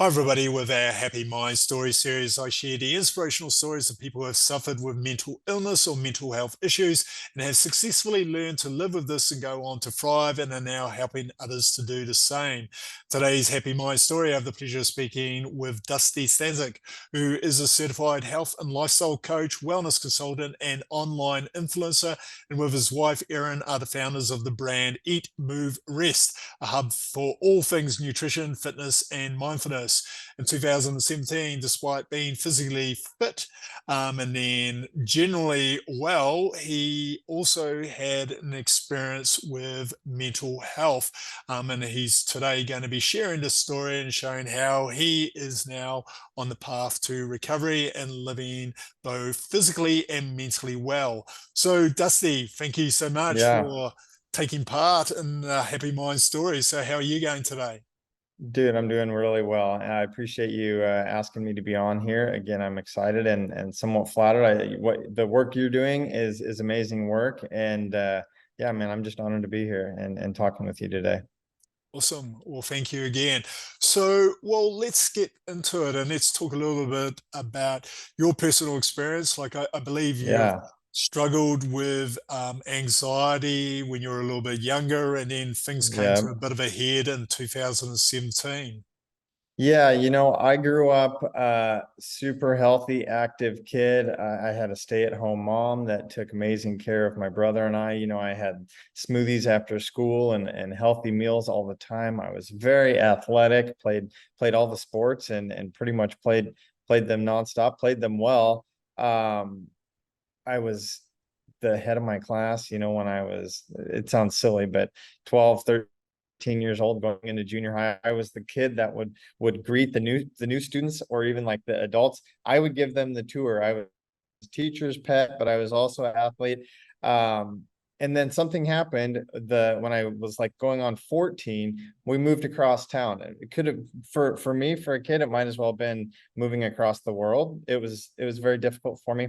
Hi, everybody. With our Happy Mind Story series, I share the inspirational stories of people who have suffered with mental illness or mental health issues and have successfully learned to live with this and go on to thrive and are now helping others to do the same. Today's Happy Mind Story, I have the pleasure of speaking with Dusty Stanczyk, who is a certified health and lifestyle coach, wellness consultant, and online influencer. And with his wife, Erin, are the founders of the brand Eat, Move, Rest, a hub for all things nutrition, fitness, and mindfulness. In 2017, despite being physically fit and then generally well, he also had an experience with mental health. And he's today going to be sharing this story and showing how he is now on the path to recovery and living both physically and mentally well. So, Dusty, thank you so much Yeah, for taking part in Happy Mind Stories. So, how are you going today? dude, I'm doing really well. And I appreciate you asking me to be on here. Again, I'm excited and somewhat flattered. What the work you're doing is amazing work. And yeah, man, I'm just honored to be here and talking with you today. Awesome. Well, thank you again. So, well, let's get into it and let's talk a little bit about your personal experience. Like, I believe you've Yeah. struggled with anxiety when you were a little bit younger, and then things came to Yeah. a bit of a head in 2017. Yeah, I grew up super healthy, active kid. I had a stay-at-home mom that took amazing care of my brother and I. I had smoothies after school and healthy meals all the time. I was very athletic, played all the sports and pretty much played them nonstop, played them well. Um, I was the head of my class, when I was, it sounds silly, but 12, 13 years old going into junior high, I was the kid that would greet the new students or even like the adults. I would give them the tour. I was teacher's pet, but I was also an athlete. Um, and then something happened when I was like going on 14, we moved across town. It could have for me, for a kid, it might as well have been moving across the world. It was very difficult for me.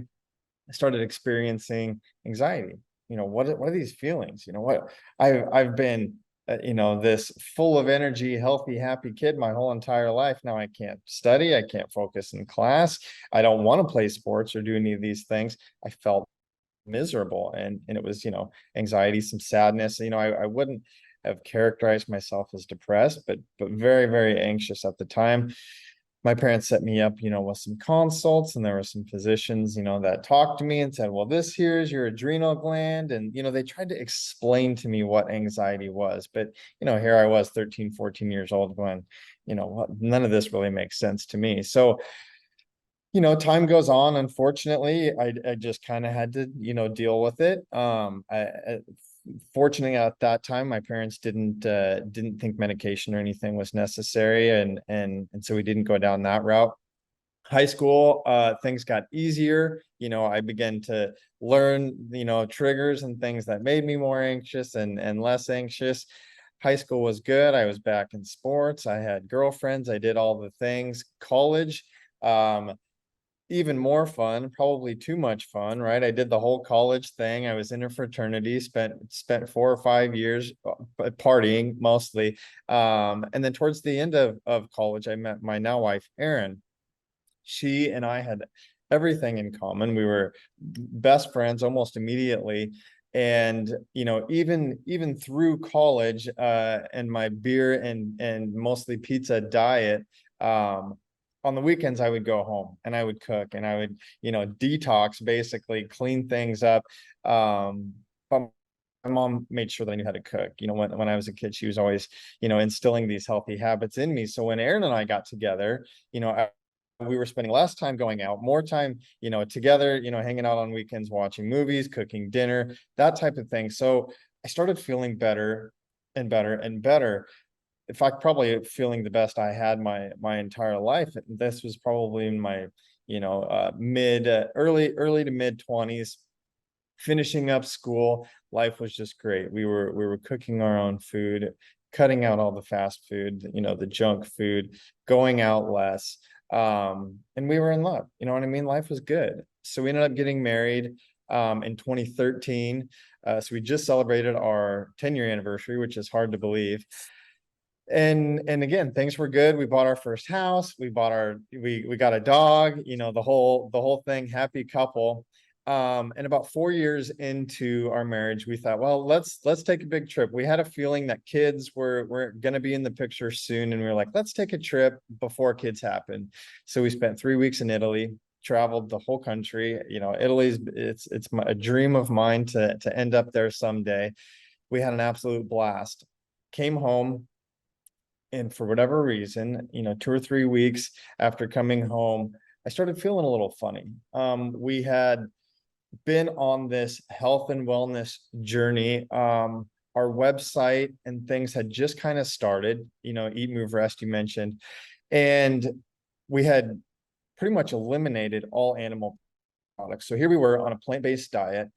I started experiencing anxiety. What are these feelings? What I've been, this full of energy, healthy, happy kid my whole entire life. Now I can't study. I can't focus in class. I don't want to play sports or do any of these things. I felt miserable, and it was, anxiety, some sadness. I wouldn't have characterized myself as depressed, but very, very anxious at the time. My parents set me up, with some consults, and there were some physicians, that talked to me and said, well, this here is your adrenal gland. And, they tried to explain to me what anxiety was. But, here I was 13, 14 years old going, none of this really makes sense to me. So, time goes on. Unfortunately, I just kind of had to, deal with it. Fortunately at that time, my parents didn't think medication or anything was necessary, and so we didn't go down that route. High school, things got easier. I began to learn, triggers and things that made me more anxious and less anxious. High school was good. I was back in sports. I had girlfriends. I did all the things. College, um, even more fun, probably too much fun, right? I did the whole college thing. I was in a fraternity, spent 4 or 5 years partying mostly. And then towards the end of college, I met my now wife, Erin. She and I had everything in common. We were best friends almost immediately. And even through college and my beer and mostly pizza diet, on the weekends I would go home and I would cook and I would, detox, basically clean things up. But my mom made sure that I knew how to cook. When I was a kid, she was always, instilling these healthy habits in me. So when Erin and I got together, we were spending less time going out, more time, together, hanging out on weekends, watching movies, cooking dinner, that type of thing. So I started feeling better and better and better. In fact, probably feeling the best I had my entire life. This was probably in my, mid, early to mid 20s, finishing up school. Life was just great. We were cooking our own food, cutting out all the fast food, the junk food, going out less. And we were in love. You know what I mean? Life was good. So we ended up getting married in 2013. So we just celebrated our 10-year anniversary, which is hard to believe. And again, things were good. We bought our first house. We got a dog, the whole thing, happy couple. And about 4 years into our marriage, we thought, well, let's take a big trip. We had a feeling that kids were going to be in the picture soon. And we were like, let's take a trip before kids happen. So we spent 3 weeks in Italy, traveled the whole country. Italy's it's a dream of mine to end up there someday. We had an absolute blast. Came home, and for whatever reason, 2 or 3 weeks after coming home, I started feeling a little funny. We had been on this health and wellness journey. Our website and things had just kind of started, Eat, Move, Rest, you mentioned. And we had pretty much eliminated all animal products. So here we were on a plant-based diet,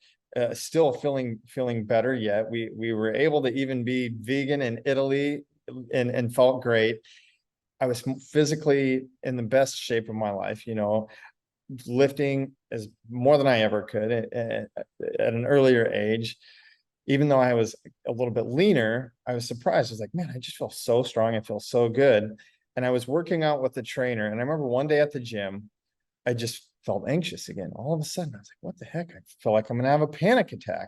still feeling better yet. We were able to even be vegan in Italy, and felt great. I was physically in the best shape of my life, lifting as more than I ever could at an earlier age. Even though I was a little bit leaner, I was surprised. I was like, man, I just feel so strong. I feel so good. And I was working out with the trainer. And I remember one day at the gym, I just felt anxious again. All of a sudden, I was like, what the heck? I feel like I'm going to have a panic attack.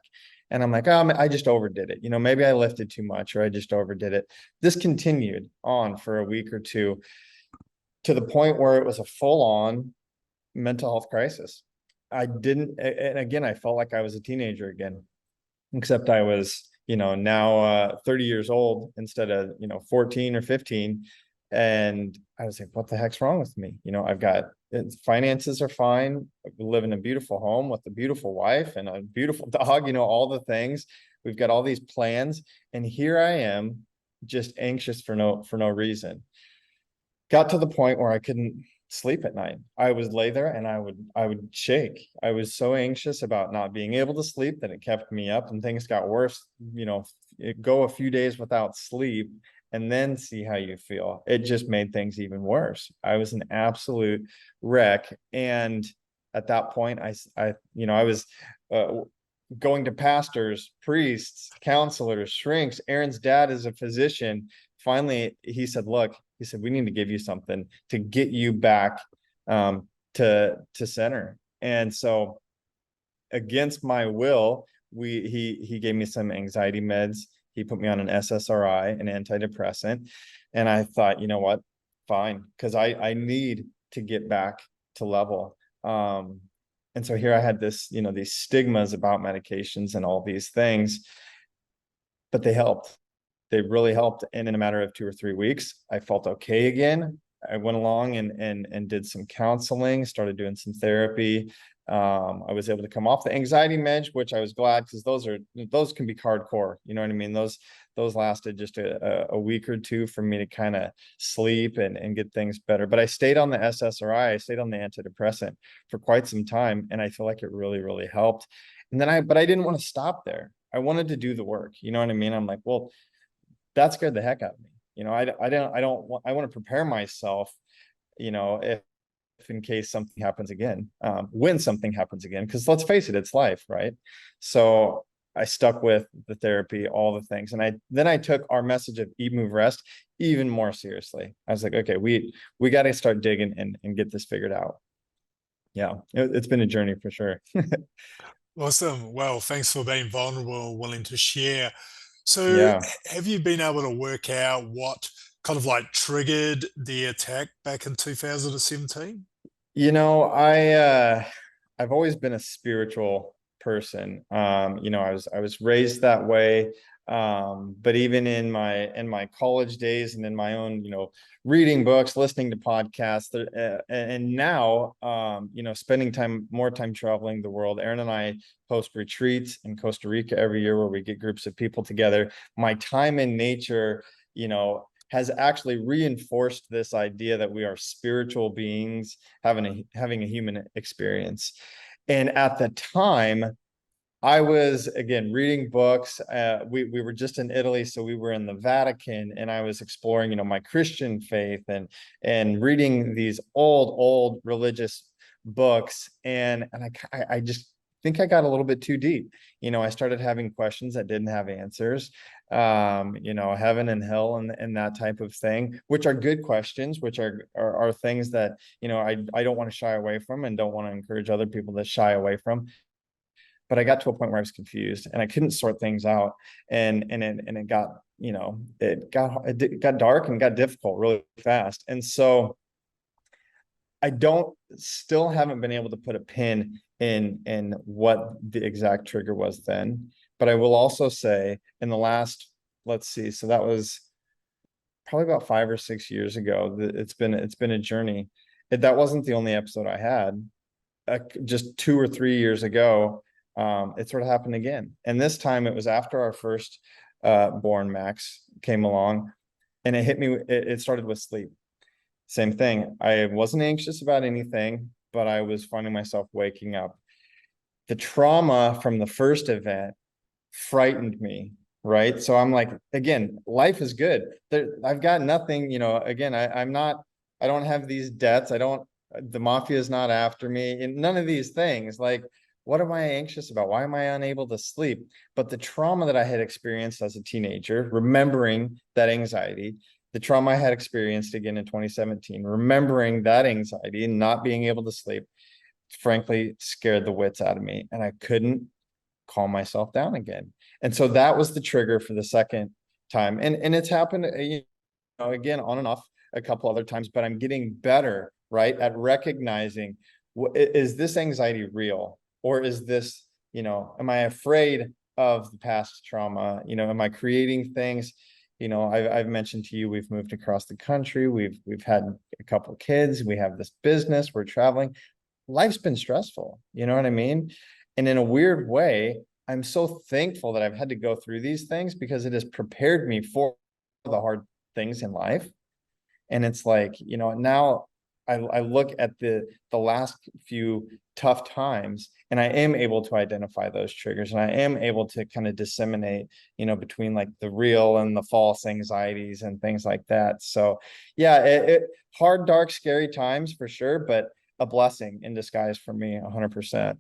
And I'm like, oh, I just overdid it. Maybe I lifted too much or I just overdid it. This continued on for a week or two to the point where it was a full on mental health crisis. And again, I felt like I was a teenager again, except I was, now 30 years old instead of, 14 or 15. And I was like, what the heck's wrong with me? I've got finances are fine. I live in a beautiful home with a beautiful wife and a beautiful dog, all the things. We've got all these plans. And here I am just anxious for no reason. Got to the point where I couldn't sleep at night. I would lay there and I would shake. I was so anxious about not being able to sleep that it kept me up, and things got worse. Go a few days without sleep and then see how you feel. It just made things even worse. I was an absolute wreck. And at that point, I was going to pastors, priests, counselors, shrinks. Erin's dad is a physician. Finally, he said, look, we need to give you something to get you back to center. And so against my will, he gave me some anxiety meds. He put me on an SSRI, an antidepressant. And I thought, you know what, fine, because I need to get back to level. And so here I had this, these stigmas about medications and all these things, but they helped. They really helped. And in a matter of 2 or 3 weeks, I felt okay again. I went along and did some counseling, started doing some therapy. I was able to come off the anxiety meds, which I was glad, because those can be hardcore. You know what I mean? Those lasted just a week or two for me to kind of sleep and get things better. But I stayed on the SSRI, I stayed on the antidepressant for quite some time, and I feel like it really, really helped. And then but I didn't want to stop there. I wanted to do the work. You know what I mean? I'm like, well, that scared the heck out of me. I want to prepare myself, if in case something happens again, when something happens again, because let's face it, it's life, right? So I stuck with the therapy, all the things. And then I took our message of Eat, Move, Rest even more seriously. I was like, okay, we got to start digging and get this figured out. Yeah, it's been a journey for sure. Awesome. Well, thanks for being vulnerable, willing to share. So, Yeah. have you been able to work out what kind of like triggered the attack back in 2017? I've always been a spiritual person. I was raised that way. But even in my college days and in my own, reading books, listening to podcasts, and now, spending more time traveling the world. Erin and I host retreats in Costa Rica every year where we get groups of people together. My time in nature, has actually reinforced this idea that we are spiritual beings having a human experience. And at the time, I was, again, reading books. We were just in Italy, so we were in the Vatican, and I was exploring, my Christian faith and reading these old religious books. And I just think I got a little bit too deep. I started having questions that didn't have answers. Heaven and hell and that type of thing, which are good questions, which are things that, I don't want to shy away from and don't want to encourage other people to shy away from. But I got to a point where I was confused and I couldn't sort things out. And it got, it got dark and got difficult really fast. And so I still haven't been able to put a pin in what the exact trigger was then. But I will also say in the last, let's see, so that was probably about 5 or 6 years ago. It's been a journey. That wasn't the only episode I had. Just 2 or 3 years ago, it sort of happened again. And this time it was after our first born, Max, came along, and it hit me. It started with sleep. Same thing. I wasn't anxious about anything, but I was finding myself waking up. The trauma from the first event frightened me, right? So I'm like, again, life is good. I've got nothing, again, I don't have these debts. The mafia is not after me, and none of these things. Like, what am I anxious about? Why am I unable to sleep? But the trauma that I had experienced as a teenager, remembering that anxiety, the trauma I had experienced again in 2017, remembering that anxiety and not being able to sleep, frankly, scared the wits out of me. And I couldn't calm myself down again. And so that was the trigger for the second time. And it's happened, again, on and off a couple other times, but I'm getting better, right, at recognizing, is this anxiety real? Or is this, am I afraid of the past trauma? Am I creating things? I've mentioned to you, we've moved across the country. We've had a couple kids. We have this business. We're traveling. Life's been stressful. You know what I mean? And in a weird way, I'm so thankful that I've had to go through these things because it has prepared me for the hard things in life. And it's like, now I look at the last few tough times, and I am able to identify those triggers, and I am able to kind of disseminate, between like the real and the false anxieties and things like that. So yeah, hard, dark, scary times for sure, but a blessing in disguise for me, 100%.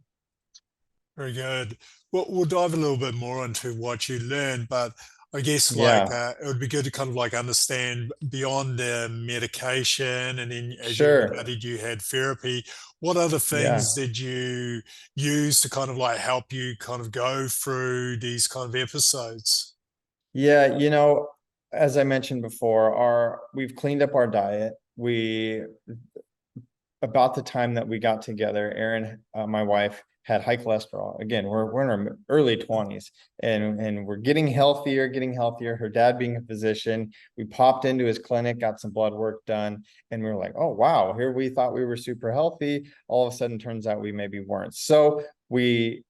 Very good. Well, we'll dive a little bit more into what you learned, but I guess Yeah, it would be good to kind of like understand beyond the medication, and then as you sure. indicated, you had therapy. What other Yeah. things did you use to kind of like help you kind of go through these kind of episodes? Yeah, as I mentioned before, we've cleaned up our diet. We About the time that we got together, Erin, my wife, had high cholesterol. Again, we're in our early 20s, and we're getting healthier, getting healthier. Her dad being a physician, we popped into his clinic, got some blood work done, and we were like, oh wow, here we thought we were super healthy. All of a sudden, turns out we maybe weren't. So we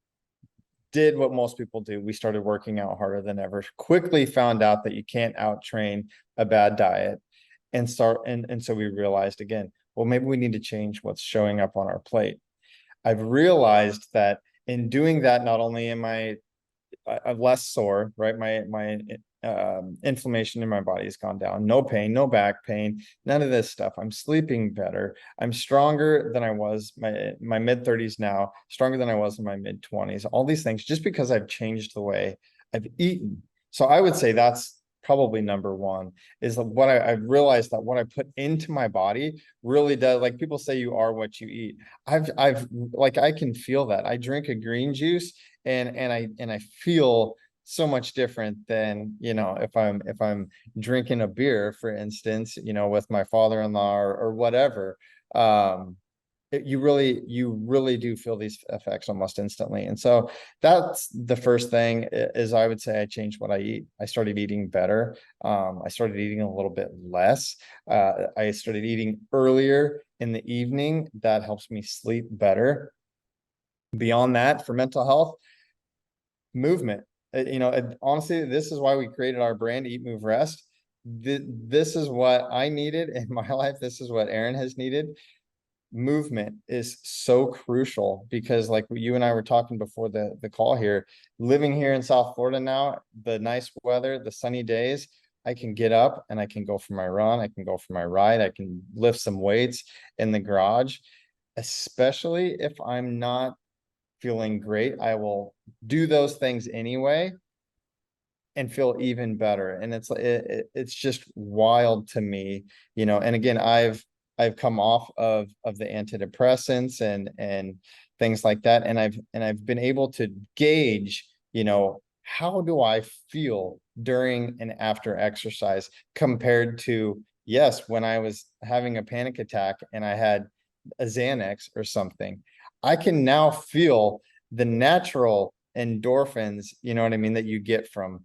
did what most people do. We started working out harder than ever. Quickly found out that you can't out train a bad diet, and so we realized again, well, maybe we need to change what's showing up on our plate. I've realized that in doing that, not only am I'm less sore, right? My inflammation in my body has gone down. No pain, no back pain, none of this stuff. I'm sleeping better. I'm stronger than I was my mid 30s now, stronger than I was in my mid 20s. All these things just because I've changed the way I've eaten. So I would say that's probably number one, is what I've realized that what I put into my body really does. Like people say, you are what you eat. I've like, I can feel that. I drink a green juice and I feel so much different than, if I'm drinking a beer, for instance, with my father-in-law or whatever. You really do feel these effects almost instantly. And so that's the first thing, is I would say I changed what I eat. I started eating better. I started eating a little bit less. I started eating earlier in the evening. That helps me sleep better. Beyond that, for mental health, movement. Honestly, this is why we created our brand, Eat, Move, Rest. This is what I needed in my life. This is what Erin has needed. Movement is so crucial because, like you and I were talking before the call here, living here in South Florida now, the nice weather, the sunny days, I can get up and I can go for my run. I can go for my ride. I can lift some weights in the garage, especially if I'm not feeling great, I will do those things anyway and feel even better. And it's just wild to me, and again, I've come off of the antidepressants and things like that, and I've been able to gauge, how do I feel during and after exercise compared to, yes, when I was having a panic attack and I had a Xanax or something. I can now feel the natural endorphins, you know what I mean, that you get from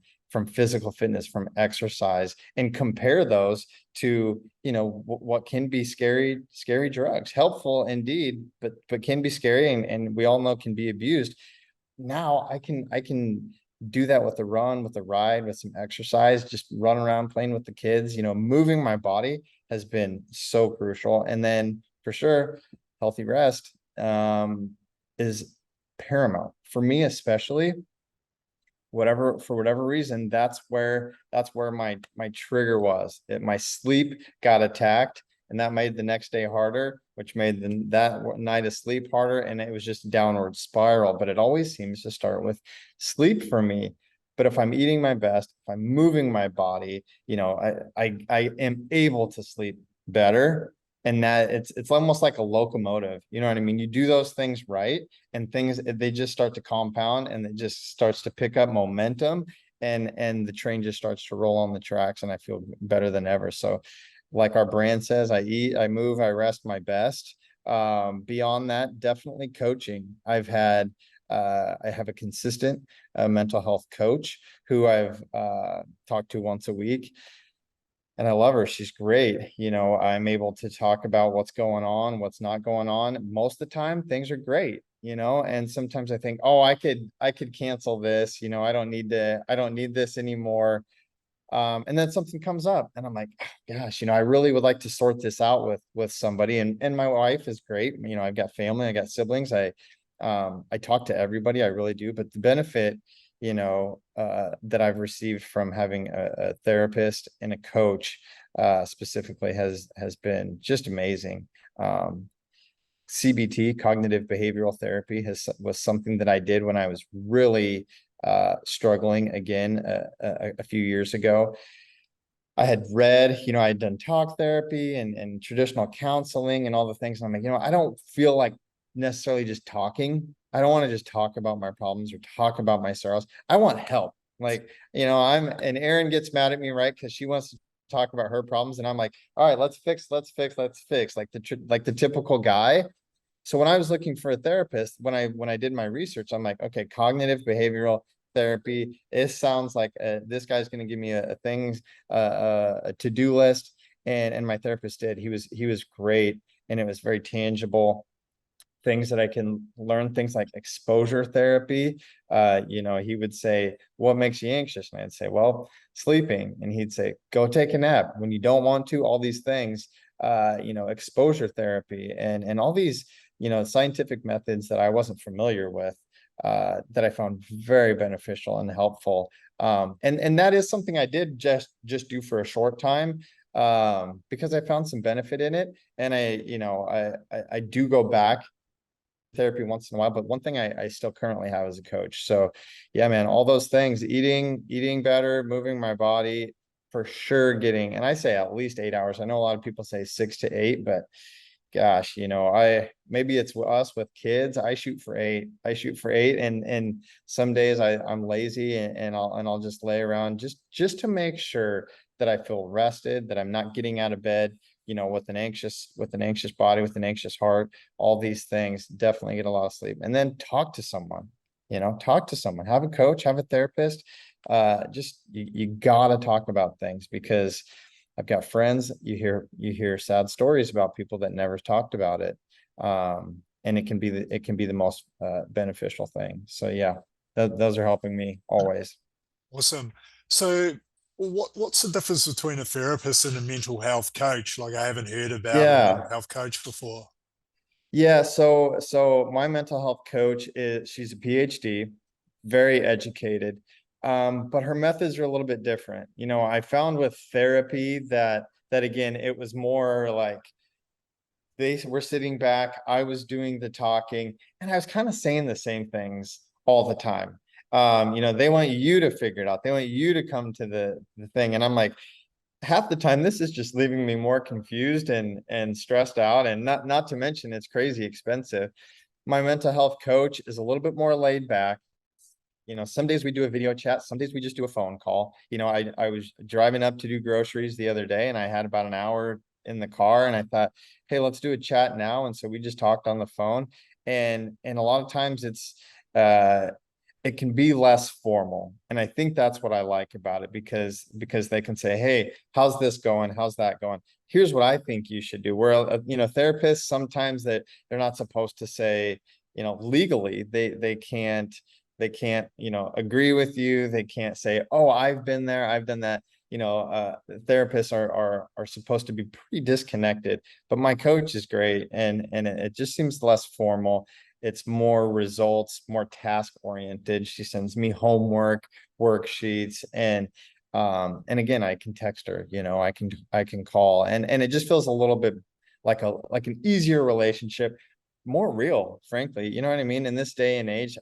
physical fitness, from exercise, and compare those to, what can be scary drugs. Helpful indeed, but can be scary, and we all know can be abused. Now I can do that with a run, with a ride, with some exercise, just run around playing with the kids, moving my body has been so crucial. And then for sure, healthy rest is paramount for me, especially for whatever reason. That's where my trigger was. My sleep got attacked, and that made the next day harder, which made that night of sleep harder, and it was just a downward spiral. But it always seems to start with sleep for me. But if I'm eating my best, if I'm moving my body, I am able to sleep better. And that it's almost like a locomotive, you know what I mean? You do those things right, and things, they just start to compound, and it just starts to pick up momentum, and the train just starts to roll on the tracks, and I feel better than ever. So like our brand says, I eat, I move, I rest my best. Beyond that, definitely coaching. I have a consistent mental health coach who I've talked to once a week, and I love her. She's great. I'm able to talk about what's going on, what's not going on. Most of the time, things are great, and sometimes I think, oh, I could cancel this, I don't need this anymore. And then something comes up, and I'm like, gosh, I really would like to sort this out with somebody. And my wife is great. I've got family, I got siblings. I talk to everybody, I really do. But the benefit, that I've received from having a therapist and a coach, specifically, has been just amazing. CBT, cognitive behavioral therapy, was something that I did when I was really struggling again a few years ago. I had read, I had done talk therapy and traditional counseling and all the things. And I'm like, I don't feel like necessarily just talking. I don't want to just talk about my problems or talk about my sorrows. I want help. Like, and Erin gets mad at me, right? Because she wants to talk about her problems. And I'm like, all right, let's fix, like the typical guy. So when I was looking for a therapist, when I did my research, I'm like, okay, cognitive behavioral therapy. It sounds like this guy's going to give me a things, a to-do list, and my therapist did. He was great, and it was very tangible. Things that I can learn, things like exposure therapy. He would say, "What makes you anxious?" And I'd say, "Well, sleeping." And he'd say, "Go take a nap when you don't want to." All these things, exposure therapy, and all these, scientific methods that I wasn't familiar with, that I found very beneficial and helpful. And that is something I did just do for a short time, because I found some benefit in it. And I do go back therapy once in a while, but one thing I still currently have as a coach. So yeah, man, all those things, eating better, moving my body, for sure getting, and I say at least 8 hours. I know a lot of people say 6 to 8, but gosh, maybe it's us with kids. I shoot for 8. And some days I'm lazy, and I'll just lay around just to make sure that I feel rested, that I'm not getting out of bed, with an anxious body, with an anxious heart. All these things, definitely get a lot of sleep. And then talk to someone, have a coach, have a therapist. Just you gotta talk about things, because I've got friends, you hear sad stories about people that never talked about it. And it can be the most beneficial thing. So yeah, those are helping me always. Awesome. So what's the difference between a therapist and a mental health coach? Like, I haven't heard about a mental Yeah. health coach before. Yeah, so my mental health coach she's a PhD, very educated. But her methods are a little bit different. I found with therapy that again, it was more like they were sitting back, I was doing the talking, and I was kind of saying the same things all the time. They want you to figure it out. They want you to come to the thing. And I'm like, half the time this is just leaving me more confused and stressed out. And not to mention it's crazy expensive. My mental health coach is a little bit more laid back. Some days we do a video chat, some days we just do a phone call. I was driving up to do groceries the other day and I had about an hour in the car and I thought, hey, let's do a chat now. And so we just talked on the phone. And a lot of times it can be less formal. And I think that's what I like about it because they can say, hey, how's this going? How's that going? Here's what I think you should do. Where therapists sometimes that they're not supposed to say, legally, they can't agree with you. They can't say, oh, I've been there, I've done that. Therapists are supposed to be pretty disconnected, but my coach is great, and it just seems less formal. It's more results, more task oriented. She sends me homework, worksheets, and again, I can text her, I can call, and it just feels a little bit like an easier relationship, more real, frankly. You know what I mean? In this day and age,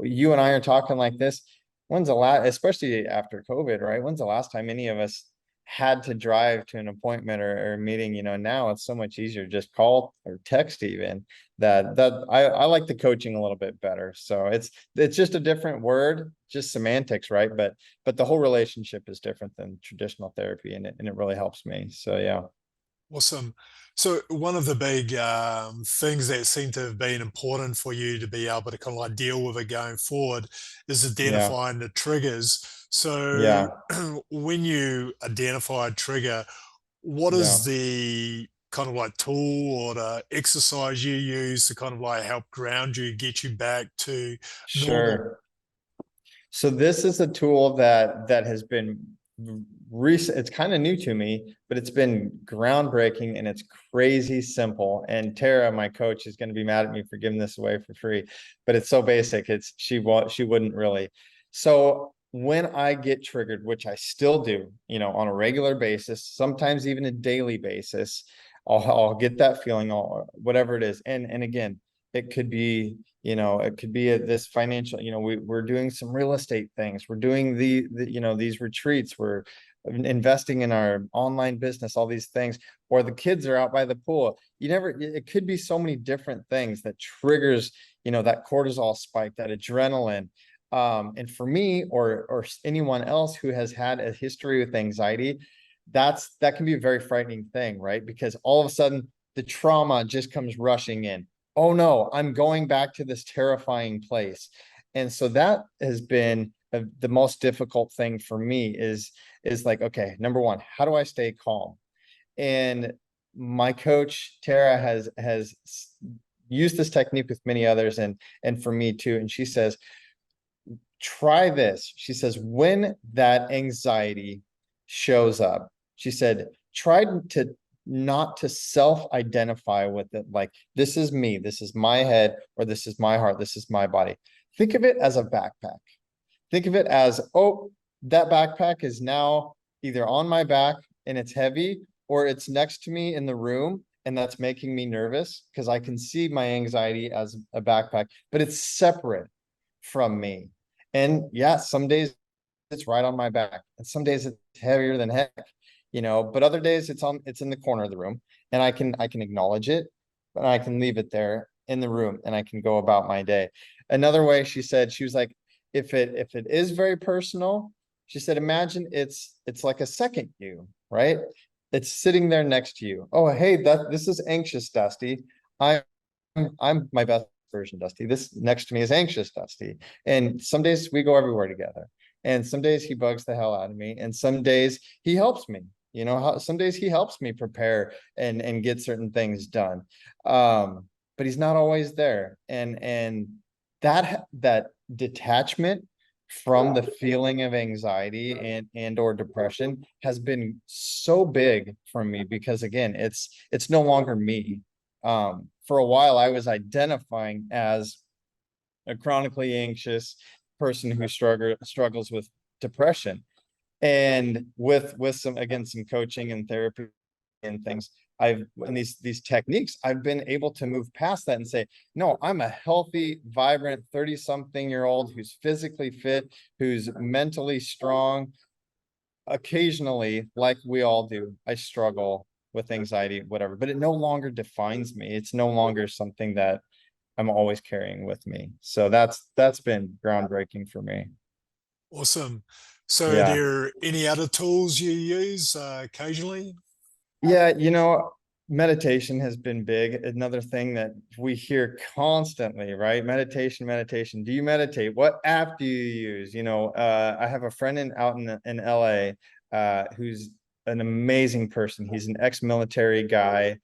you and I are talking like this. When's the last, especially after COVID, right? When's the last time any of us had to drive to an appointment or a meeting? Now it's so much easier. Just call or text even. I like the coaching a little bit better. So it's just a different word, just semantics, right? But the whole relationship is different than traditional therapy, and it really helps me. So yeah. Awesome. So one of the big things that seem to have been important for you to be able to kind of like deal with it going forward is Yeah. identifying the triggers. So Yeah. when you identify a trigger, what Yeah. is the kind of like tool or the exercise you use to kind of like help ground you, get you back to normal? Sure. So this is a tool that has been recent. It's kind of new to me, but it's been groundbreaking and it's crazy simple. And Tara, my coach, is going to be mad at me for giving this away for free, but it's so basic. She wouldn't really. So when I get triggered, which I still do, on a regular basis, sometimes even a daily basis, I'll get that feeling, or whatever it is. And again, it could be this financial, we're doing some real estate things. We're doing these retreats. We're investing in our online business, all these things, or the kids are out by the pool. It could be so many different things that triggers, that cortisol spike, that adrenaline. And for me or anyone else who has had a history with anxiety, that can be a very frightening thing, right? Because all of a sudden the trauma just comes rushing in. Oh no, I'm going back to this terrifying place. And so that has been the most difficult thing for me is like, okay, number one, how do I stay calm? And my coach, Tara, has used this technique with many others and for me too. And she says, try this. She says, when that anxiety shows up, she said, try to not to self-identify with it, like this is me, this is my head, or this is my heart, this is my body. Think of it as a backpack. Think of it as, oh, that backpack is now either on my back and it's heavy, or it's next to me in the room and that's making me nervous because I can see my anxiety as a backpack, but it's separate from me. And yeah, some days it's right on my back, and some days it's heavier than heck, but other days it's in the corner of the room, and I can acknowledge it, but I can leave it there in the room and I can go about my day. Another way, she was like, if it is very personal, she said, imagine it's like a second you, right? It's sitting there next to you. Oh, hey, this is anxious Dusty. I'm my best version, Dusty. This next to me is anxious Dusty. And some days we go everywhere together. And some days he bugs the hell out of me. And some days he helps me. Some days he helps me prepare and get certain things done. But he's not always there. And that detachment from the feeling of anxiety and or depression has been so big for me because again, it's no longer me. For a while, I was identifying as a chronically anxious person who struggles with depression. And with some coaching and therapy and things, and these techniques, I've been able to move past that and say, no, I'm a healthy, vibrant 30-something-year-old who's physically fit, who's mentally strong. Occasionally, like we all do, I struggle with anxiety, whatever, but it no longer defines me. It's no longer something that I'm always carrying with me. So that's been groundbreaking for me. Awesome. So, are Yeah. there any other tools you use occasionally? Yeah, meditation has been big. Another thing that we hear constantly, right? Meditation, meditation. Do you meditate? What app do you use? I have a friend out in LA who's an amazing person. He's an ex-military guy.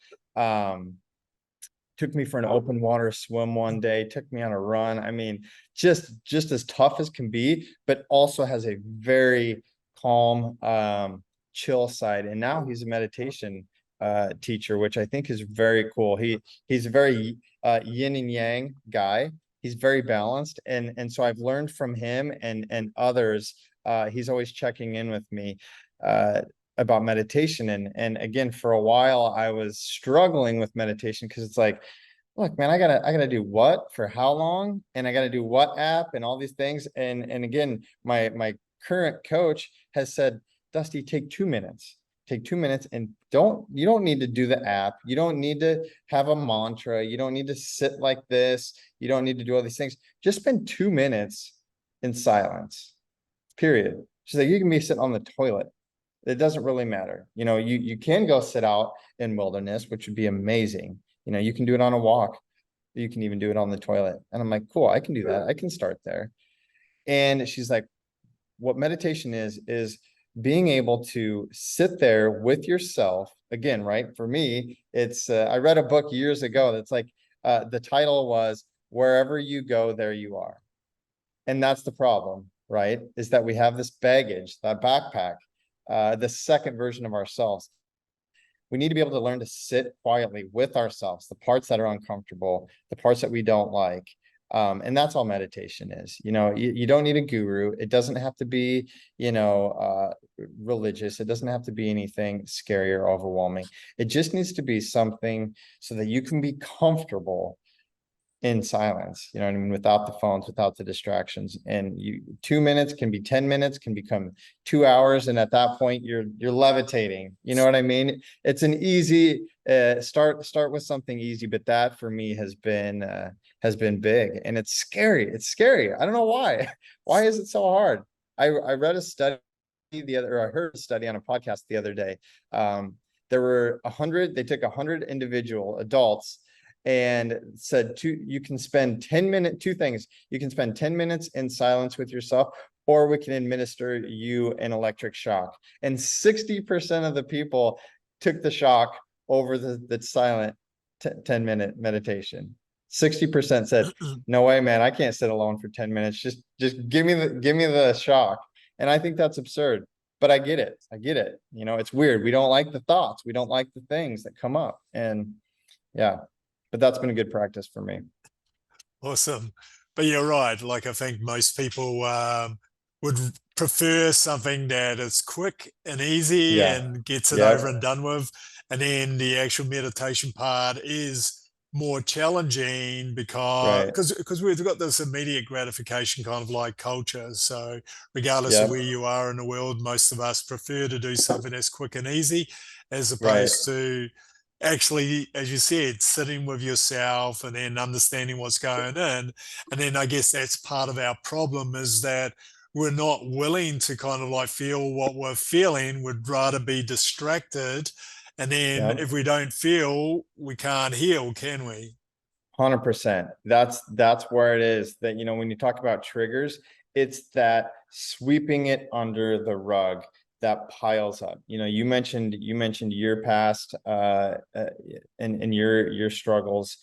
Took me for an open water swim one day, took me on a run. I mean, just as tough as can be, but also has a very calm, chill side. And now he's a meditation teacher, which I think is very cool. He's a very yin and yang guy. He's very balanced, and so I've learned from him and others. He's always checking in with me about meditation, and again, for a while I was struggling with meditation because it's like, look, man, I gotta do what for how long, and I gotta do what app and all these things, and again, my current coach has said, Dusty, take 2 minutes. Take 2 minutes, and you don't need to do the app. You don't need to have a mantra. You don't need to sit like this. You don't need to do all these things. Just spend 2 minutes in silence, period. She's like, you can be sitting on the toilet. It doesn't really matter. You can go sit out in wilderness, which would be amazing. You can do it on a walk. You can even do it on the toilet. And I'm like, cool, I can do that. I can start there. And she's like, what meditation is being able to sit there with yourself again, right? For me, it's I read a book years ago that's like the title was Wherever You Go, There You Are. And that's the problem, right? Is that we have this baggage, that backpack, the second version of ourselves. We need to be able to learn to sit quietly with ourselves, the parts that are uncomfortable, the parts that we don't like. And that's all meditation is. You don't need a guru. It doesn't have to be, religious. It doesn't have to be anything scary or overwhelming. It just needs to be something so that you can be comfortable in silence, what I mean, without the phones, without the distractions. And 2 minutes can be 10 minutes, can become 2 hours. And at that point, you're levitating. You know what I mean? It's an easy start with something easy, but that for me has been big, and it's scary. It's scary. I don't know why. Why is it so hard? I read a study I heard a study on a podcast the other day. There were they took 100 individual adults and said you can spend 10 minutes, two things. You can spend 10 minutes in silence with yourself, or we can administer you an electric shock. And 60% of the people took the shock over the silent 10-minute meditation. 60% said, no way, man, I can't sit alone for 10 minutes. Just give me the shock. And I think that's absurd, but I get it. It's weird. We don't like the thoughts. We don't like the things that come up. And yeah, but that's been a good practice for me. Awesome. But you're right. Like, I think most people would prefer something that is quick and easy Yeah. and gets it over Yep. and done with. And then the actual meditation part is more challenging because Right. we've got this immediate gratification kind of like culture. So regardless of Yep. where you are in the world, most of us prefer to do something that's quick and easy as Right. opposed to actually, as you said, sitting with yourself and then understanding what's going on. And then I guess that's part of our problem is that we're not willing to kind of like feel what we're feeling. We'd rather be distracted. And then Yep. if we don't feel, we can't heal, can we? 100%. That's where it is that, when you talk about triggers, it's that sweeping it under the rug that piles up. You mentioned your past and your struggles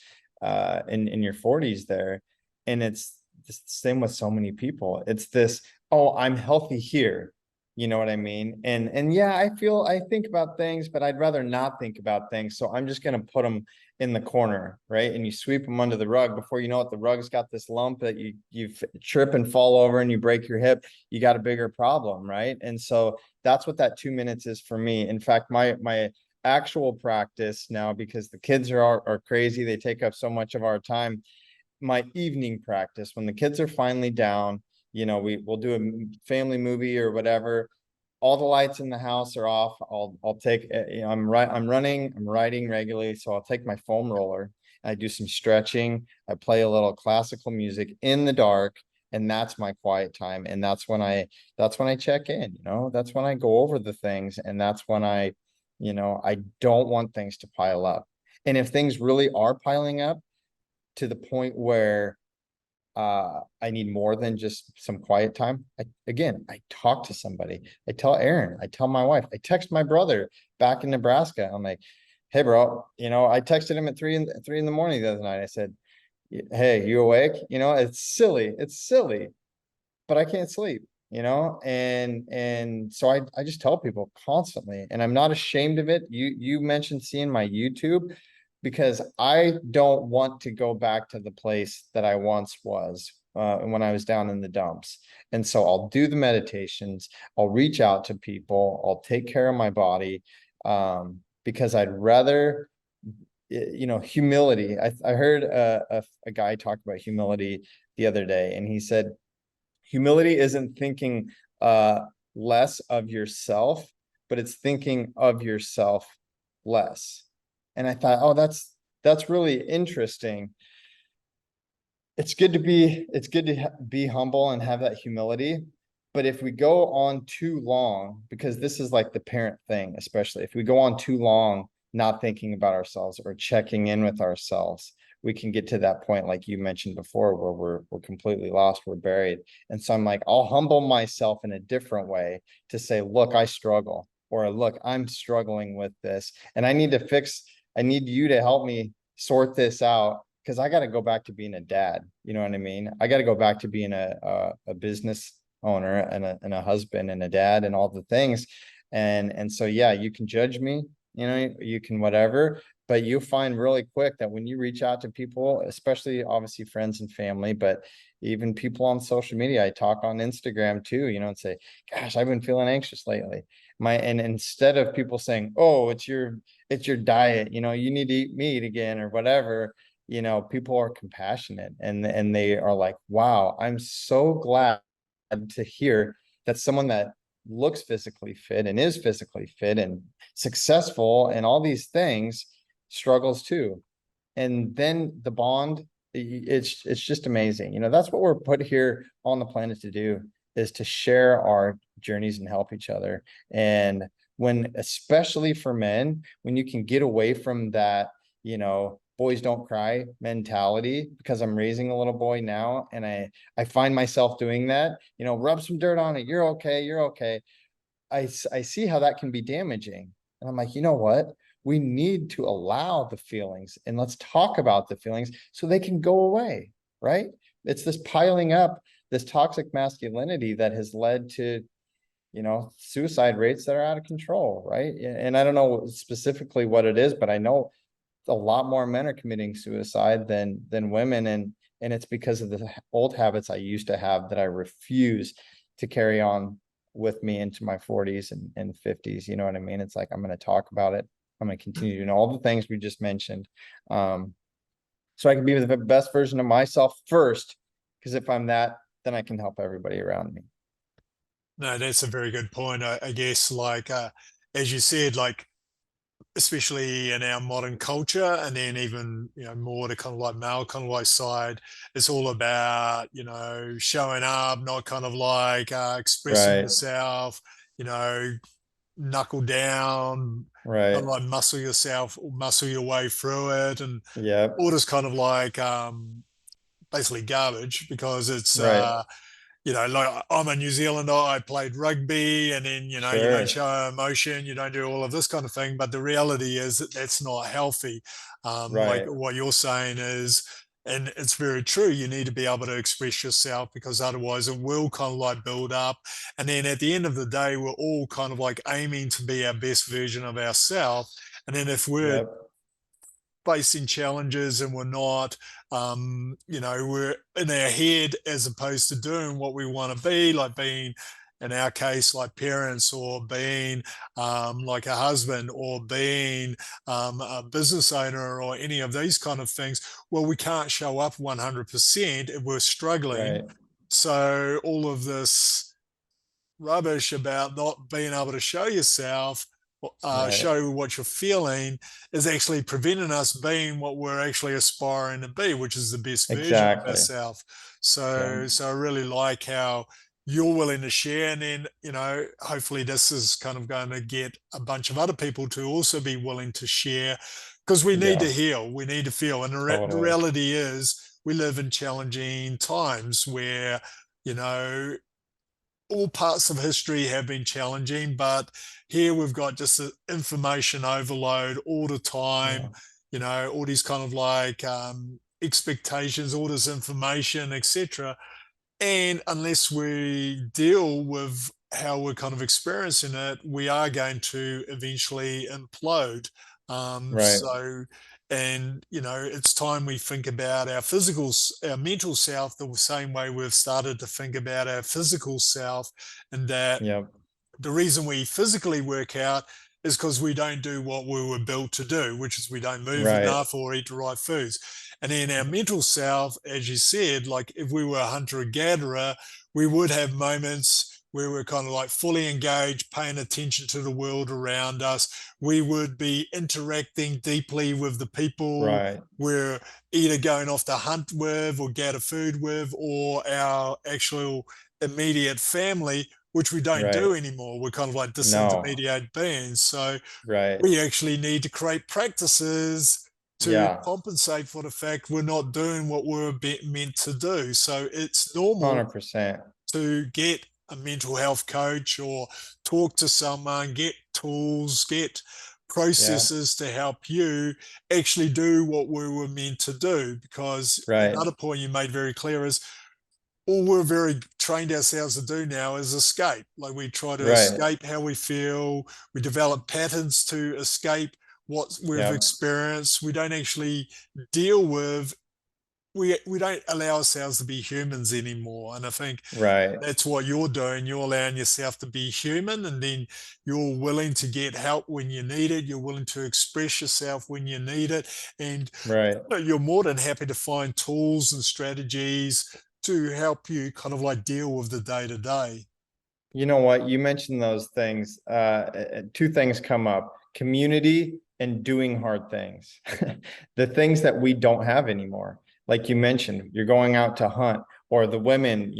in your 40s there. And it's the same with so many people. It's this, oh, I'm healthy here. You know what I mean? And yeah, I think about things, but I'd rather not think about things. So I'm just gonna put them in the corner, right? And you sweep them under the rug. Before you know it, the rug's got this lump that you trip and fall over and you break your hip. You got a bigger problem, right? And so that's what that 2 minutes is for me. In fact, my actual practice now, because the kids are crazy. They take up so much of our time. My evening practice, when the kids are finally down, we'll do a family movie or whatever. All the lights in the house are off. I'll take, I'm riding regularly. So I'll take my foam roller. I do some stretching. I play a little classical music in the dark, and that's my quiet time. And that's when I check in, that's when I go over the things. And that's when I don't want things to pile up. And if things really are piling up to the point where I need more than just some quiet time, I talk to somebody. I tell Erin, I tell my wife, I text my brother back in Nebraska. I'm like, hey bro, I texted him at 3 in the morning the other night. I said, hey, you awake? It's silly, but I can't sleep, and so I just tell people constantly, and I'm not ashamed of it. You mentioned seeing my YouTube, because I don't want to go back to the place that I once was when I was down in the dumps. And so I'll do the meditations, I'll reach out to people, I'll take care of my body, because I'd rather, humility. I heard a guy talk about humility the other day, and he said, humility isn't thinking less of yourself, but it's thinking of yourself less. And I thought, oh, that's really interesting. It's good to be humble and have that humility. But if we go on too long, because this is like the parent thing, especially if we go on too long not thinking about ourselves or checking in with ourselves, we can get to that point, like you mentioned before, where we're completely lost, we're buried. And so I'm like, I'll humble myself in a different way to say, look, I struggle, or look, I'm struggling with this, and I need you to help me sort this out, because I got to go back to being a dad. You know what I mean? I got to go back to being a business owner and a husband and a dad and all the things. And so, yeah, you can judge me, you can whatever, but you'll find really quick that when you reach out to people, especially obviously friends and family, but even people on social media, I talk on Instagram too, and say, gosh, I've been feeling anxious lately. And instead of people saying, oh, it's your diet, you need to eat meat again or whatever, people are compassionate, and they are like, wow, I'm so glad to hear that someone that looks physically fit and is physically fit and successful and all these things struggles too. And then the bond, it's just amazing. That's what we're put here on the planet to do, is to share our journeys and help each other. And when, especially for men, when you can get away from that, boys don't cry mentality, because I'm raising a little boy now, and I find myself doing that, rub some dirt on it, you're okay, you're okay. I see how that can be damaging. And I'm like, you know what? We need to allow the feelings, and let's talk about the feelings so they can go away, right? It's this piling up, this toxic masculinity that has led to, suicide rates that are out of control, right? And I don't know specifically what it is, but I know a lot more men are committing suicide than women. And it's because of the old habits I used to have that I refuse to carry on with me into my 40s and 50s. You know what I mean? It's like, I'm going to talk about it. I'm going to continue doing all the things we just mentioned, so I can be the best version of myself first, because if I'm that, then I can help everybody around me. No, that's a very good point. I guess, like, as you said, like, especially in our modern culture, and then even, more to kind of like male kind of like side, it's all about, showing up, not kind of like expressing Right, yourself, you know, knuckle down, kind right. of like muscle yourself, muscle your way through it, and Yep. all this kind of like basically garbage, because it's Right. like, I'm a New Zealander, I played rugby, and then, you don't Sure. show emotion, you don't do all of this kind of thing. But the reality is that that's not healthy. Like Right. what you're saying is, and it's very true, you need to be able to express yourself, because otherwise it will kind of like build up. And then at the end of the day, we're all kind of like aiming to be our best version of ourselves. And then if we're Yep. facing challenges and we're not, we're in our head as opposed to doing what we want to be, like being, in our case, like parents, or being like a husband, or being a business owner, or any of these kind of things, well, we can't show up 100% if we're struggling. Right. So all of this rubbish about not being able to show yourself, Right. show what you're feeling, is actually preventing us being what we're actually aspiring to be, which is the best version of Exactly. ourselves. Yeah. So I really like how you're willing to share, and then hopefully this is kind of going to get a bunch of other people to also be willing to share, because we need to Yeah. heal, we need to feel, and the Totally. reality is we live in challenging times where you know all parts of history have been challenging, but here we've got just an information overload all the time, Yeah. all these kind of like expectations, all this information, etc. And unless we deal with how we're kind of experiencing it, we are going to eventually implode. Right. So, it's time we think about our mental self, the same way we've started to think about our physical self, and that Yep. the reason we physically work out is because we don't do what we were built to do, which is we don't move Right. enough or eat the right foods. And then our mental self, as you said, like if we were a hunter gatherer, we would have moments where we're kind of like fully engaged, paying attention to the world around us. We would be interacting deeply with the people Right. we're either going off to hunt with or gather food with, or our actual immediate family, which we don't Right. do anymore. We're kind of like No. disintermediate beings. So Right. we actually need to create practices to Yeah. compensate for the fact we're not doing what we're meant to do. So it's normal 100%. to get a mental health coach, or talk to someone, get tools, get Yeah. processes to help you actually do what we were meant to do. Because Right. another point you made very clear is all we're very trained ourselves to do now is escape. Like we try to Right. escape how we feel. We develop patterns to escape what we've Yep. experienced. We don't actually deal with. We don't allow ourselves to be humans anymore. And I think Right. that's what you're doing. You're allowing yourself to be human, and then you're willing to get help when you need it. You're willing to express yourself when you need it, and Right. you're more than happy to find tools and strategies to help you kind of like deal with the day to day. You know what? You mentioned those things. Two things come up: community and doing hard things. The things that we don't have anymore. Like you mentioned, you're going out to hunt, or the women,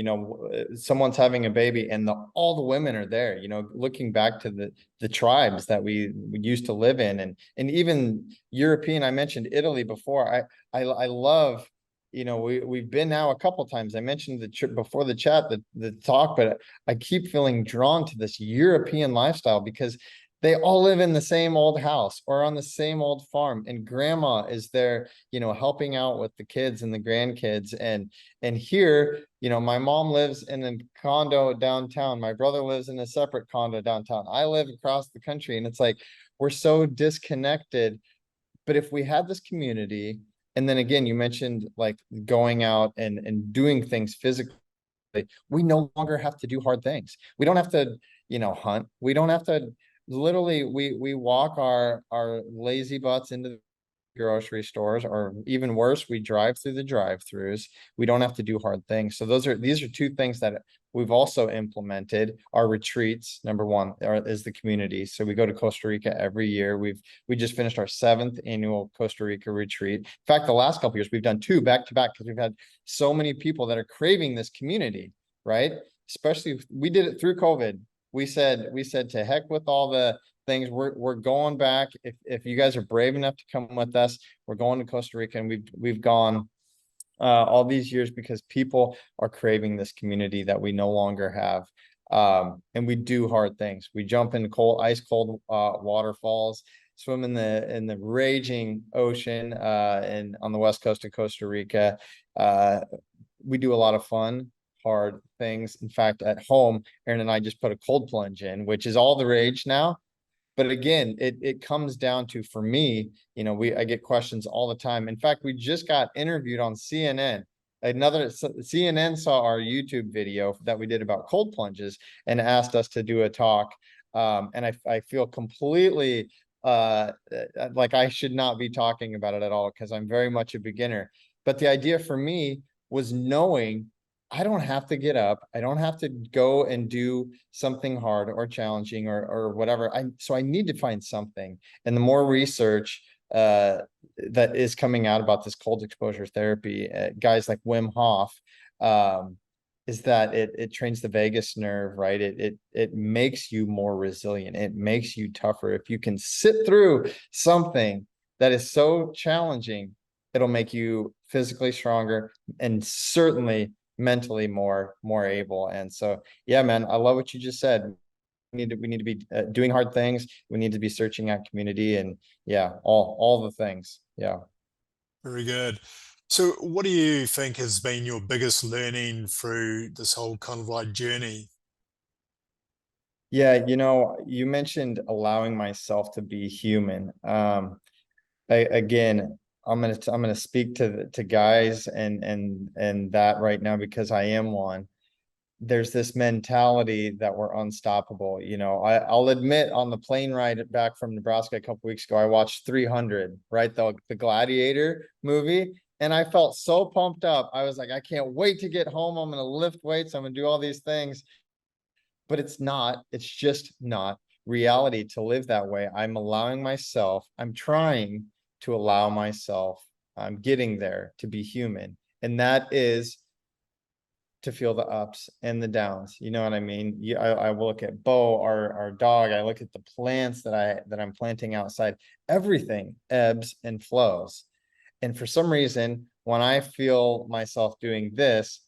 someone's having a baby and all the women are there, looking back to the tribes that we used to live in, and even European. I mentioned Italy before. I love, we've been now a couple times. I mentioned the trip before the chat, the talk, but I keep feeling drawn to this European lifestyle because they all live in the same old house or on the same old farm, and grandma is there, helping out with the kids and the grandkids. And here, my mom lives in a condo downtown. My brother lives in a separate condo downtown. I live across the country, and it's like we're so disconnected. But if we had this community, and then again, you mentioned like going out and doing things physically, we no longer have to do hard things. We don't have to, hunt. We don't have to, literally, we walk our lazy butts into the grocery stores, or even worse, we drive through the drive-throughs. We don't have to do hard things. So these are two things that we've also implemented. Our retreats, number one, is the community. So we go to Costa Rica every year. We just finished our 7th annual Costa Rica retreat. In fact, the last couple of years we've done 2 back to back because we've had so many people that are craving this community, right? Especially we did it through COVID. We said to heck with all the things. We're going back. If you guys are brave enough to come with us, we're going to Costa Rica, and we've gone all these years because people are craving this community that we no longer have. And we do hard things. We jump in ice cold waterfalls, swim in the raging ocean and on the west coast of Costa Rica. We do a lot of fun, hard things. In fact, at home, Erin and I just put a cold plunge in, which is all the rage now. But again, it comes down to, for me, I get questions all the time. In fact, we just got interviewed on CNN CNN saw our YouTube video that we did about cold plunges and asked us to do a talk. And I feel completely like I should not be talking about it at all because I'm very much a beginner. But the idea for me was knowing I don't have to get up. I don't have to go and do something hard or challenging or whatever. So I need to find something. And the more research that is coming out about this cold exposure therapy, guys like Wim Hof, is that it trains the vagus nerve, right? It makes you more resilient. It makes you tougher. If you can sit through something that is so challenging, it'll make you physically stronger and certainly mentally more able. And so, yeah, man, I love what you just said. We need to be doing hard things. We need to be searching out community, and yeah, all the things. Yeah. Very good. So, what do you think has been your biggest learning through this whole kind of like journey? Yeah, you mentioned allowing myself to be human. Again, I'm gonna speak to guys and that right now because I am one. There's this mentality that we're unstoppable. I'll admit on the plane ride back from Nebraska a couple weeks ago, I watched 300, right? The Gladiator movie. And I felt so pumped up. I was like, I can't wait to get home. I'm going to lift weights. I'm going to do all these things. But it's just not reality to live that way. I'm trying to allow myself, I'm getting there to be human. And that is to feel the ups and the downs. You know what I mean? I look at Bo, our dog. I look at the plants that I'm planting outside. Everything ebbs and flows. And for some reason, when I feel myself doing this,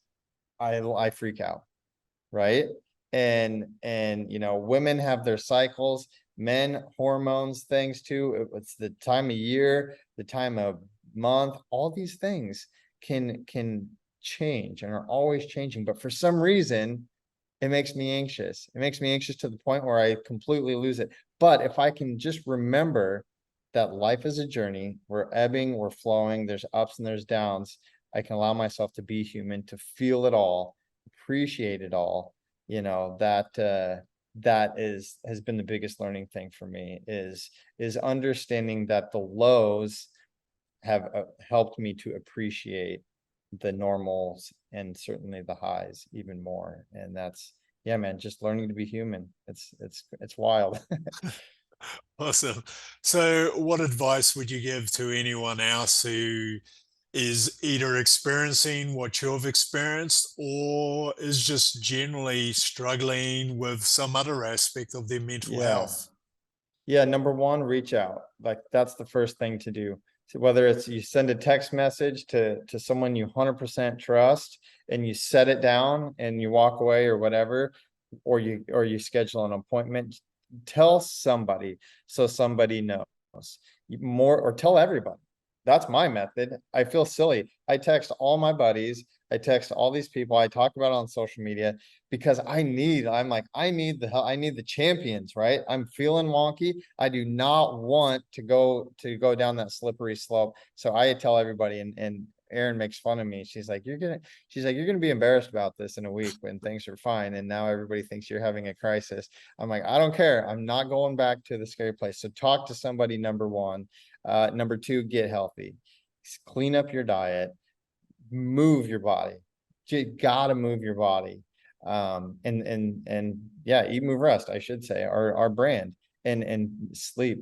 I freak out, right? And women have their cycles, men hormones, things too. It's the time of year, the time of month. All these things can change and are always changing. But for some reason, it makes me anxious. It makes me anxious to the point where I completely lose it. But if I can just remember that life is a journey, we're ebbing, we're flowing, there's ups and there's downs. I can allow myself to be human, to feel it all, appreciate it all. That has been the biggest learning thing for me is understanding that the lows have helped me to appreciate the normals and certainly the highs even more. And that's, yeah, man, just learning to be human. It's wild. Awesome. So, what advice would you give to anyone else who is either experiencing what you've experienced or is just generally struggling with some other aspect of their mental Yeah. health? Yeah, number one, reach out. Like that's the first thing to do. So whether it's you send a text message to someone you 100% trust and you set it down and you walk away or whatever, or you schedule an appointment, tell somebody so somebody knows. More or tell everybody. That's my method. I feel silly. I text all my buddies. I text all these people I talk about on social media because I'm like, I need the help. I need the champions, right? I'm feeling wonky. I do not want to go down that slippery slope. So I tell everybody, and Erin makes fun of me. She's like, you're gonna be embarrassed about this in a week when things are fine. And now everybody thinks you're having a crisis. I'm like, I don't care. I'm not going back to the scary place. So talk to somebody, number one. Number two, get healthy. Clean up your diet, move your body. You gotta move your body. And yeah, eat, move, rest, I should say, our brand. And sleep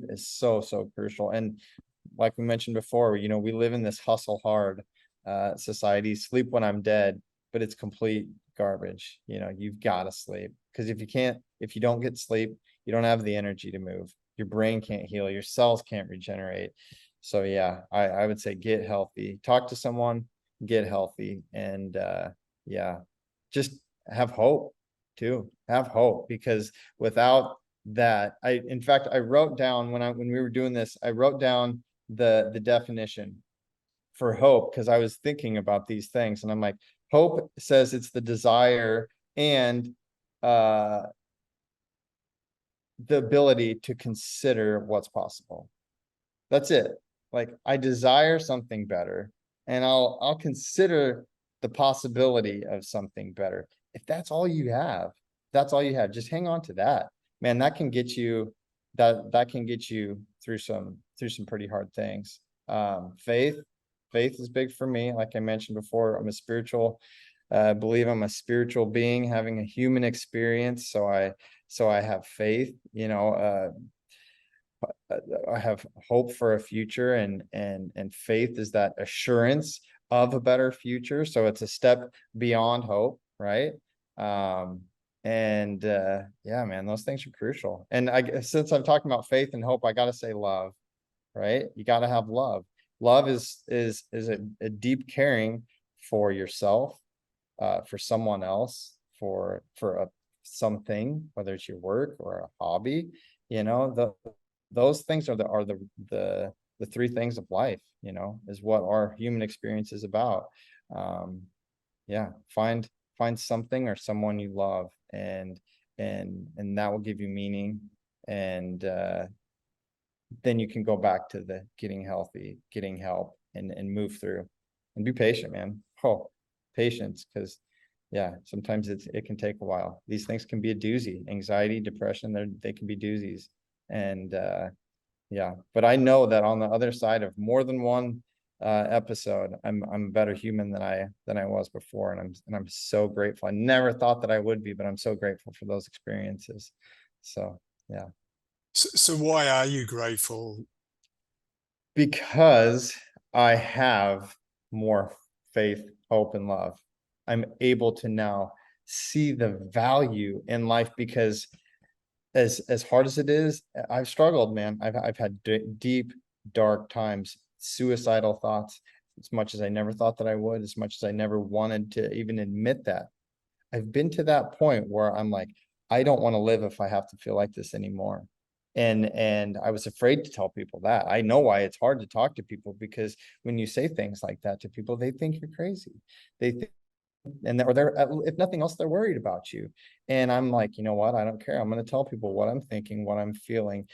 is so crucial. And like we mentioned before, we live in this hustle hard society. Sleep when I'm dead, but it's complete garbage. You've got to sleep because if you don't get sleep, you don't have the energy to move. Your brain can't heal, your cells can't regenerate. So yeah, I would say get healthy, talk to someone, get healthy, and yeah, just have hope too. Have hope because without that, in fact I wrote down when we were doing this, I wrote down the definition for hope because I was thinking about these things and I'm like, hope says it's the desire and uh the ability to consider what's possible. That's it. Like I desire something better and I'll consider the possibility of something better. If that's all you have, that's all you have. Just hang on to that, man. That can get you that can get you through some pretty hard things. Faith is big for me. Like I mentioned before, I'm a spiritual. I believe I'm a spiritual being having a human experience. So I have faith. I have hope for a future, and faith is that assurance of a better future. So it's a step beyond hope, right? Yeah, man, those things are crucial. And I guess since I'm talking about faith and hope, I gotta say love, right? You gotta have love. Love is a deep caring for yourself, for someone else, for something, whether it's your work or a hobby. Those things are the three things of life, is what our human experience is about. Yeah, find something or someone you love, and that will give you meaning. And then you can go back to the getting healthy, getting help, and move through, and be patient, man. Oh, patience, because yeah, sometimes it can take a while. These things can be a doozy. Anxiety, depression, they can be doozies. And yeah, but I know that on the other side of more than one episode, I'm a better human than I was before, and I'm so grateful. I never thought that I would be, but I'm so grateful for those experiences. So yeah. So why are you grateful? Because I have more faith, hope, and love. I'm able to now see the value in life, because as hard as it is, I've struggled, man. I've had deep, dark times, suicidal thoughts, as much as I never thought that I would, as much as I never wanted to even admit that. I've been to that point where I'm like, I don't want to live if I have to feel like this anymore. And I was afraid to tell people that. I know why it's hard to talk to people, because when you say things like that to people, they think you're crazy. They think, or they're, if nothing else, they're worried about you. And I'm like, you know what? I don't care. I'm going to tell people what I'm thinking, what I'm feeling,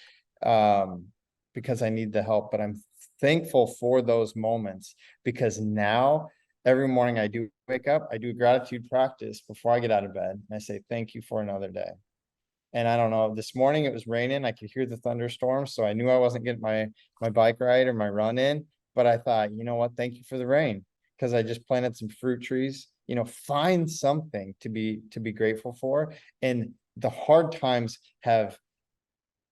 um, because I need the help. But I'm thankful for those moments, because now every morning I do wake up, I do a gratitude practice before I get out of bed. And I say, thank you for another day. And I don't know, this morning it was raining. I could hear the thunderstorms. So I knew I wasn't getting my bike ride or my run in. But I thought, you know what? Thank you for the rain, because I just planted some fruit trees. Find something to be grateful for. And the hard times have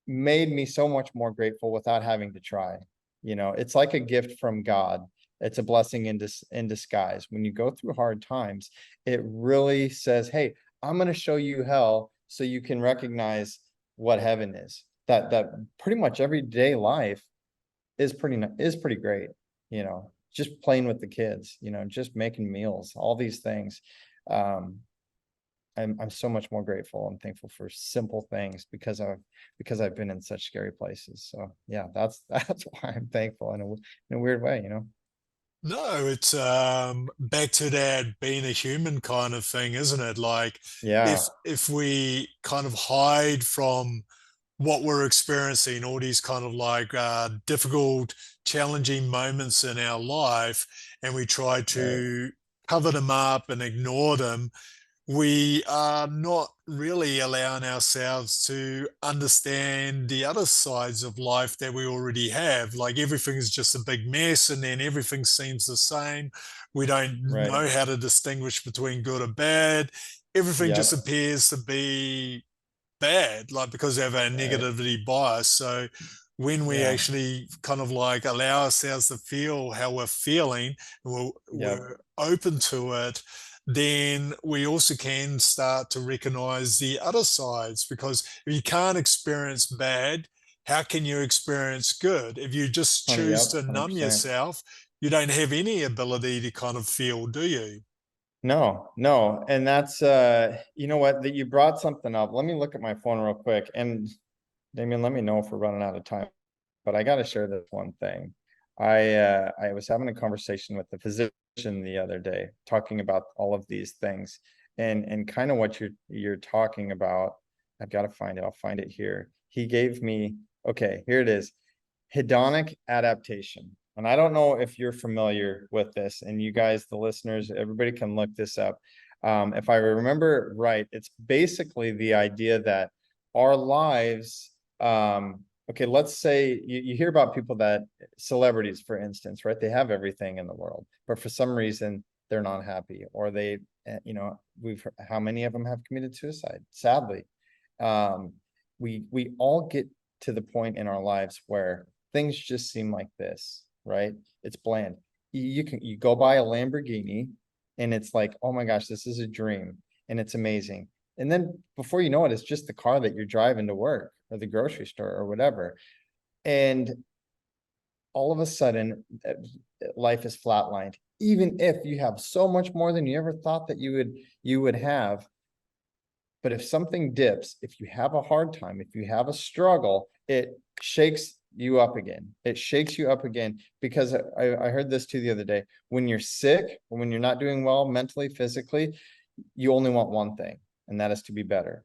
made me so much more grateful without having to try. It's like a gift from God. It's a blessing in disguise. When you go through hard times, it really says, hey, I'm going to show you hell so you can recognize what heaven is. That pretty much everyday life is pretty great. Just playing with the kids, just making meals, all these things. I'm so much more grateful and thankful for simple things, because I've been in such scary places. So yeah, that's why I'm thankful in a weird way. No, it's back to that being a human kind of thing, isn't it? Like Yeah, if we kind of hide from what we're experiencing, all these kind of like difficult, challenging moments in our life, and we try right. to cover them up and ignore them, we are not really allowing ourselves to understand the other sides of life that we already have. Like everything's just a big mess, and then everything seems the same. We don't Right. know how to distinguish between good or bad. Everything just Yep. appears to be bad, like because they have a Right. negativity bias. So when we Yeah. actually kind of like allow ourselves to feel how we're feeling, Yep. we're open to it, then we also can start to recognize the other sides. Because if you can't experience bad, how can you experience good? If you just choose Yep. to numb 100%. yourself, you don't have any ability to kind of feel, do you? No, no. And that's you know what, that you brought something up. Let me look at my phone real quick. And Damien, let me know if we're running out of time. But I got to share this one thing. I was having a conversation with the physician the other day, talking about all of these things, and kind of what you're talking about. I've got to find it. I'll find it here. He gave me, okay, here it is. Hedonic adaptation. And I don't know if you're familiar with this, and you guys, the listeners, everybody can look this up. If I remember right, it's basically the idea that our lives, okay, let's say you hear about people that, celebrities, for instance, right? They have everything in the world, but for some reason they're not happy, or they, how many of them have committed suicide? Sadly, we all get to the point in our lives where things just seem like this, right? It's bland. You go buy a Lamborghini and it's like, oh my gosh, this is a dream and it's amazing. And then before you know it, it's just the car that you're driving to work or the grocery store or whatever. And all of a sudden, life is flatlined. Even if you have so much more than you ever thought that you would have. But if something dips, if you have a hard time, if you have a struggle, it shakes you up again. It shakes you up again, because I heard this too the other day. When you're sick, or when you're not doing well mentally, physically, you only want one thing, and that is to be better.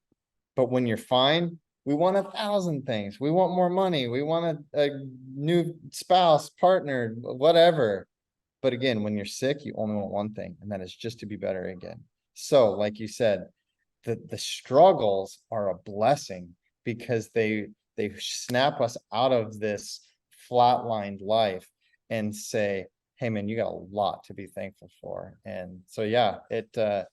But when you're fine, we want 1,000 things. We want more money. We want a new spouse, partner, whatever. But again, when you're sick, you only want one thing, and that is just to be better again. So, like you said, the struggles are a blessing, because they snap us out of this flatlined life and say, hey man, you got a lot to be thankful for. And so yeah, it's a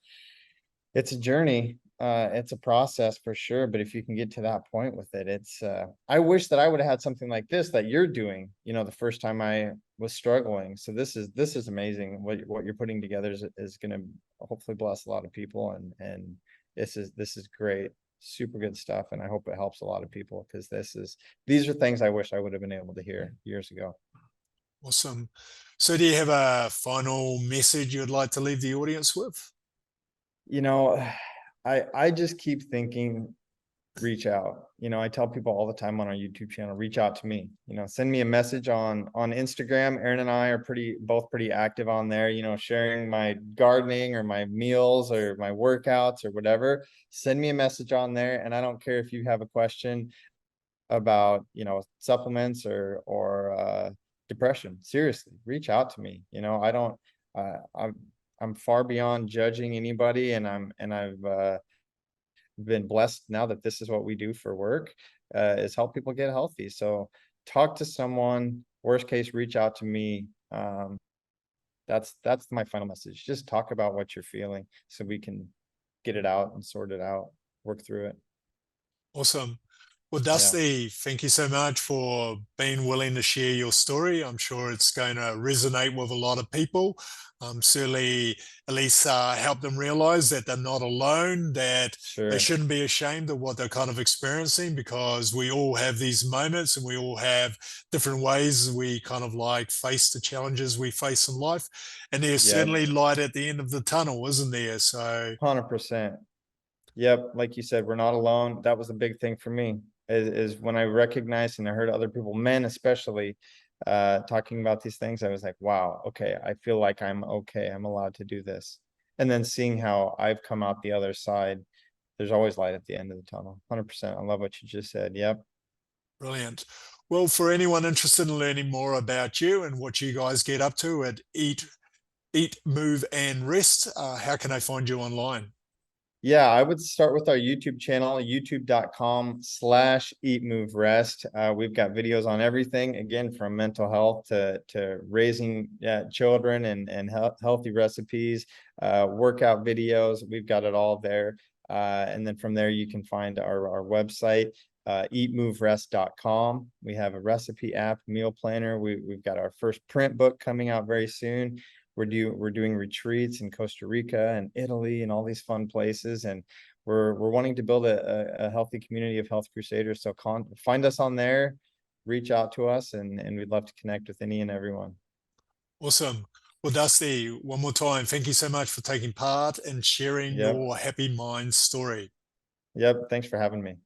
journey, it's a process for sure, but if you can get to that point with it, it's I wish that I would have had something like this that you're doing, the first time I was struggling. So this is amazing. What you're putting together is going to hopefully bless a lot of people, and this is great, super good stuff, and I hope it helps a lot of people, because these are things I wish I would have been able to hear years ago. Awesome. So do you have a final message you'd like to leave the audience with? You know, I just keep thinking, reach out. I tell people all the time on our YouTube channel, reach out to me. Send me a message on Instagram. Erin and I are both pretty active on there, sharing my gardening or my meals or my workouts or whatever. Send me a message on there, and I don't care if you have a question about, supplements or depression. Seriously, reach out to me. I don't I'm far beyond judging anybody, and I've been blessed now that this is what we do for work, is help people get healthy. So talk to someone, worst case, reach out to me. That's my final message. Just talk about what you're feeling so we can get it out and sort it out, work through it. Awesome. Well, Yeah. Dusty, thank you so much for being willing to share your story. I'm sure it's going to resonate with a lot of people. Certainly, at least help them realize that they're not alone, that they Sure. shouldn't be ashamed of what they're kind of experiencing, because we all have these moments and we all have different ways we kind of like face the challenges we face in life. And there's Yep. certainly light at the end of the tunnel, isn't there? So, 100%. Yep, like you said, we're not alone. That was a big thing for me, is when I recognized and I heard other people, men especially, talking about these things. I was like, wow, okay, I feel like I'm okay. I'm allowed to do this. And then seeing how I've come out the other side, there's always light at the end of the tunnel. 100%. I love what you just said. Yep. brilliant. Well, for anyone interested in learning more about you and what you guys get up to at Eat, Move, and Rest, how can they find you online? Yeah, I would start with our YouTube channel, youtube.com/eat move rest. We've got videos on everything, again, from mental health to raising children and healthy recipes, workout videos. We've got it all there. And then from there, you can find our website, eatmoverest.com. We have a recipe app, meal planner. We've got our first print book coming out very soon. We're doing retreats in Costa Rica and Italy and all these fun places, and we're wanting to build a healthy community of health crusaders. So find us on there, reach out to us, and we'd love to connect with any and everyone. Awesome. Well, Dusty, one more time, thank you so much for taking part and sharing Yep. your happy mind story. Yep. Thanks for having me.